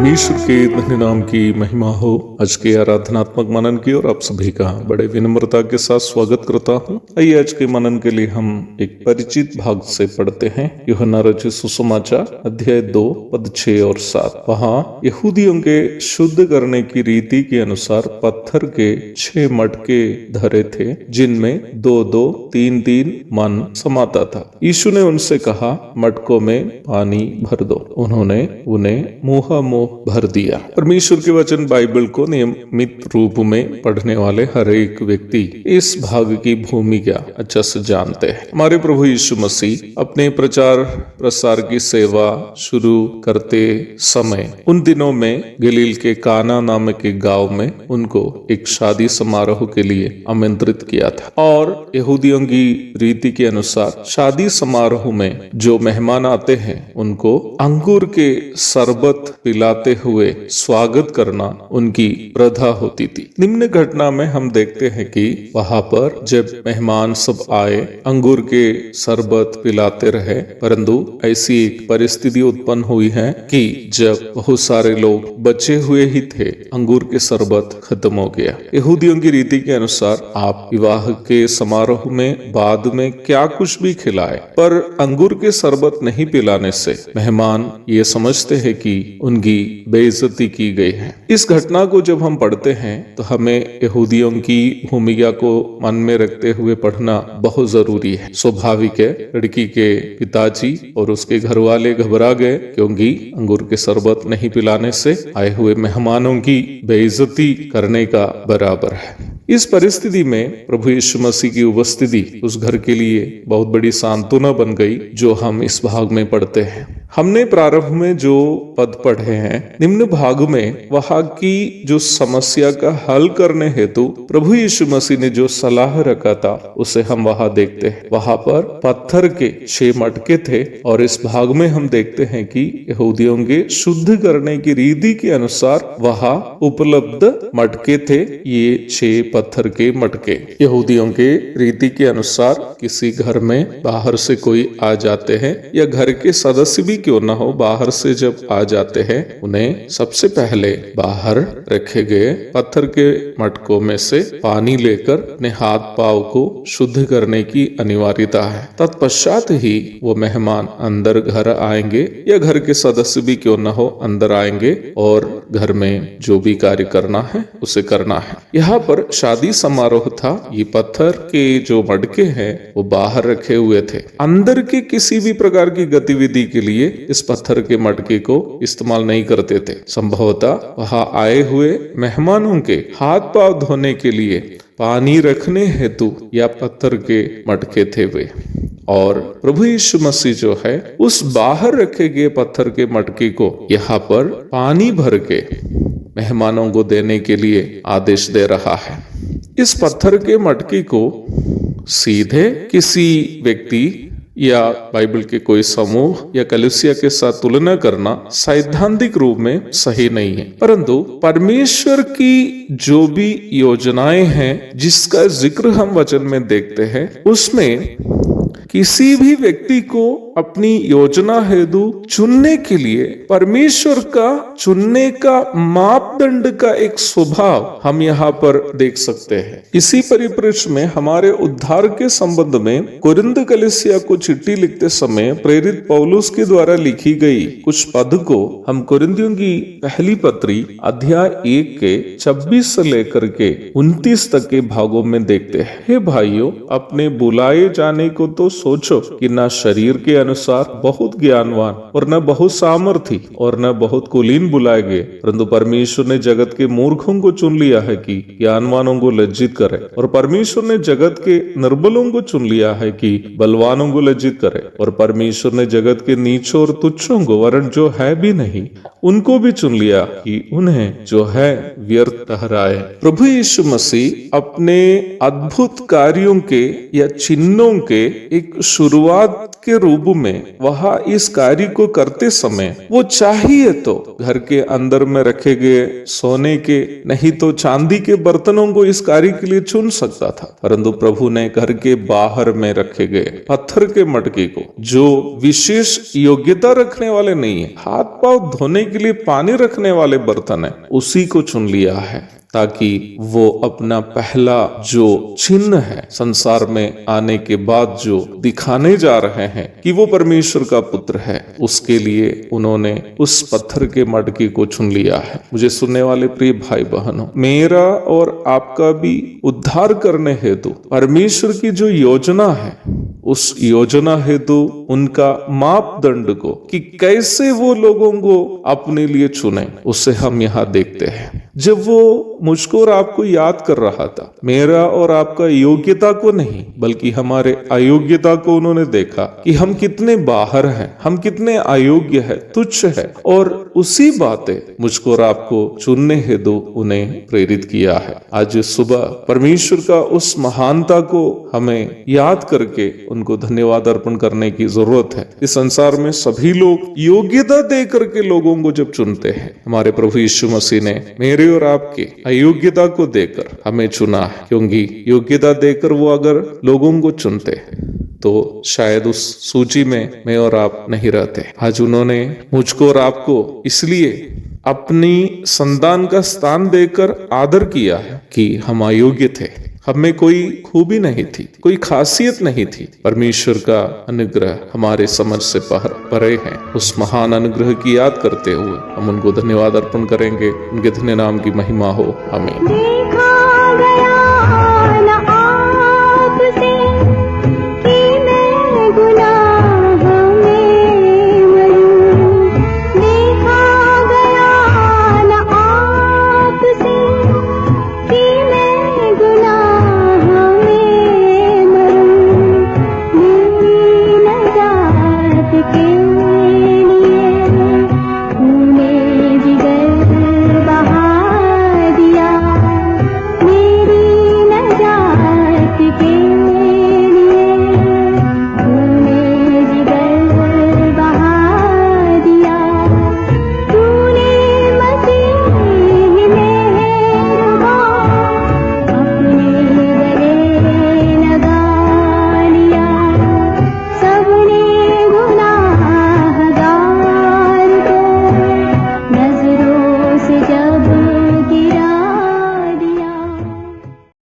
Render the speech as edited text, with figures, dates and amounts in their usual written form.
परमेश्वर के धन्य नाम की महिमा हो। आज के आराधनात्मक मनन की और आप सभी का बड़े विनम्रता के साथ स्वागत करता हूँ। आइए आज के मनन के लिए हम एक परिचित भाग से पढ़ते हैं। यूहन्ना रचित सुसमाचार अध्याय 2 पद 6 और 7। वहाँ यहूदियों के शुद्ध करने की रीति के अनुसार पत्थर के 6 मटके धरे थे, जिनमें 2-2, 3-3 मन समाता था। यीशु ने उनसे कहा, मटकों में पानी भर दो। उन्होंने उन्हें मुंह भर दिया। परमेश्वर के वचन बाइबल को नियमित रूप में पढ़ने वाले हर एक व्यक्ति इस भाग की भूमिका अच्छा से जानते हैं। हमारे प्रभु यीशु मसीह अपने प्रचार प्रसार की सेवा शुरू करते समय उन दिनों में गलील के काना नामक एक गांव में उनको एक शादी समारोह के लिए आमंत्रित किया था, और यहूदियों की रीति के अनुसार शादी समारोह में जो मेहमान आते हैं उनको अंगूर के शरबत पिलाते हुए स्वागत करना उनकी प्रथा होती थी। निम्न घटना में हम देखते हैं कि वहां पर जब मेहमान सब आए, अंगूर के शरबत पिलाते रहे, परंतु ऐसी एक परिस्थिति उत्पन्न हुई है कि जब बहुत सारे लोग बचे हुए ही थे, अंगूर के शरबत खत्म हो गया। यहूदियों की रीति के अनुसार आप विवाह के समारोह में बाद में क्या कुछ भी खिलाए, पर अंगूर के शरबत नहीं पिलाने से मेहमान ये समझते हैं कि उनकी बेइज्जती की गई है। इस घटना को जब हम पढ़ते हैं तो हमें यहूदियों की भूमिका को मन में रखते हुए पढ़ना बहुत जरूरी है। स्वाभाविक है, लड़की के पिताजी और उसके घर वाले घबरा गए, क्योंकि अंगूर के शरबत नहीं पिलाने से आए हुए मेहमानों की बेइज्जती करने का बराबर है। इस परिस्थिति में प्रभु यीशु मसीह की उपस्थिति उस घर के लिए बहुत बड़ी सांत्वना बन गई, जो हम इस भाग में पढ़ते हैं। हमने प्रारंभ में जो पद पढ़े हैं, निम्न भाग में वहां की जो समस्या का हल करने हेतु प्रभु यीशु मसीह ने जो सलाह रखा था उसे हम वहां देखते हैं। वहां पर पत्थर के 6 मटके थे, और इस भाग में हम देखते हैं कि यहूदियों के शुद्ध करने की रीति के अनुसार वहां उपलब्ध मटके थे। ये 6 पत्थर के मटके यहूदियों के रीति के अनुसार किसी घर में बाहर से कोई आ जाते हैं, या घर के सदस्य भी क्यों ना हो, बाहर से जब आ जाते हैं उन्हें सबसे पहले बाहर रखे गए पत्थर के मटकों में से पानी लेकर अपने हाथ पांव को शुद्ध करने की अनिवार्यता है। तत्पश्चात ही वो मेहमान अंदर घर आएंगे, या घर के सदस्य भी क्यों ना हो अंदर आएंगे, और घर में जो भी कार्य करना है उसे करना है। यहाँ पर शादी समारोह था। ये पत्थर के जो मटके हैं वो बाहर रखे हुए थे। अंदर के किसी भी प्रकार की गतिविधि के लिए इस पत्थर के मटके को इस्तेमाल नहीं करते थे। संभवतः वहां आए हुए मेहमानों के हाथ पांव धोने के लिए पानी रखने हेतु या पत्थर के मटके थे वे। और प्रभु यीशु मसीह जो है उस बाहर रखे गए पत्थर के मटके को यहाँ पर पानी भर के मेहमानों को देने के लिए आदेश दे रहा है। इस पत्थर के मटके को सीधे किसी व्यक्ति या बाइबल के कोई समूह या कलीसिया के साथ तुलना करना सैद्धांतिक रूप में सही नहीं है, परंतु परमेश्वर की जो भी योजनाएं हैं जिसका जिक्र हम वचन में देखते हैं, उसमें किसी भी व्यक्ति को अपनी योजना हेतु चुनने के लिए परमेश्वर का चुनने का मापदंड का एक स्वभाव हम यहाँ पर देख सकते हैं। इसी परिप्रेक्ष्य में हमारे उद्धार के संबंध में कोरिन्थ कलीसिया को चिट्ठी लिखते समय प्रेरित पौलुस के द्वारा लिखी गई कुछ पद को हम कोरिन्थियों की पहली पत्री अध्याय 1 के 26 से लेकर के 29 तक के भागों में देखते हैं। हे भाइयों, अपने बुलाए जाने को तो सोचो कि न शरीर के अनुसार बहुत ज्ञानवान और न बहुत सामर्थी और न बहुत कुलीन बुलाए गए, परंतु परमेश्वर ने जगत के मूर्खों को चुन लिया है कि ज्ञानवानों को लज्जित करे, और परमेश्वर ने जगत के निर्बलों को चुन लिया है कि बलवानों को लज्जित करे, और परमेश्वर ने जगत के नीचों और तुच्छों को, वरन जो है भी नहीं, उनको भी चुन लिया कि उन्हें जो है व्यर्थ ठहराए। प्रभु यीशु मसीह अपने अद्भुत कार्यों के या चिन्हों के एक शुरुआत के रूप में वह इस कार्य को करते समय वो चाहिए तो घर के अंदर में रखे गए सोने के नहीं तो चांदी के बर्तनों को इस कार्य के लिए चुन सकता था, परंतु प्रभु ने घर के बाहर में रखे गए पत्थर के मटके को, जो विशेष योग्यता रखने वाले नहीं है, हाथ पांव धोने के लिए पानी रखने वाले बर्तन है, उसी को चुन लिया है, ताकि वो अपना पहला जो चिन्ह है संसार में आने के बाद जो दिखाने जा रहे हैं कि वो परमेश्वर का पुत्र है, उसके लिए उन्होंने उस पत्थर के मटके को चुन लिया है। मुझे सुनने वाले प्रिय भाई बहनों, मेरा और आपका भी उद्धार करने हेतु परमेश्वर की जो योजना है, उस योजना हेतु उनका मापदंड को कि कैसे वो लोगों को अपने लिए चुने, उसे हम यहाँ देखते हैं। जब वो मुझको और आपको याद कर रहा था, मेरा और आपका योग्यता को नहीं बल्कि हमारे अयोग्यता को उन्होंने देखा कि हम कितने बाहर हैं, हम कितने अयोग्य हैं, तुच्छ है, और उसी बातें मुझको और आपको चुनने हेतु उन्हें प्रेरित किया है। आज सुबह परमेश्वर का उस महानता को हमें याद करके उनको धन्यवाद अर्पण करने की जरूरत है। इस संसार में सभी लोग योग्यता दे करके लोगों को जब चुनते हैं, हमारे प्रभु यीशु मसीह ने मेरे और आपके अयोग्यता को देकर हमें चुना है, क्योंकि योग्यता देकर वो अगर लोगों को चुनते तो शायद उस सूची में मैं और आप नहीं रहते। आज उन्होंने मुझको और आपको इसलिए अपनी संतान का स्थान देकर आदर किया है कि हम अयोग्य थे, हमें कोई खूबी नहीं थी, कोई खासियत नहीं थी। परमेश्वर का अनुग्रह हमारे समझ से परे है। उस महान अनुग्रह की याद करते हुए हम उनको धन्यवाद अर्पण करेंगे। उनके धन्य नाम की महिमा हो। आमीन।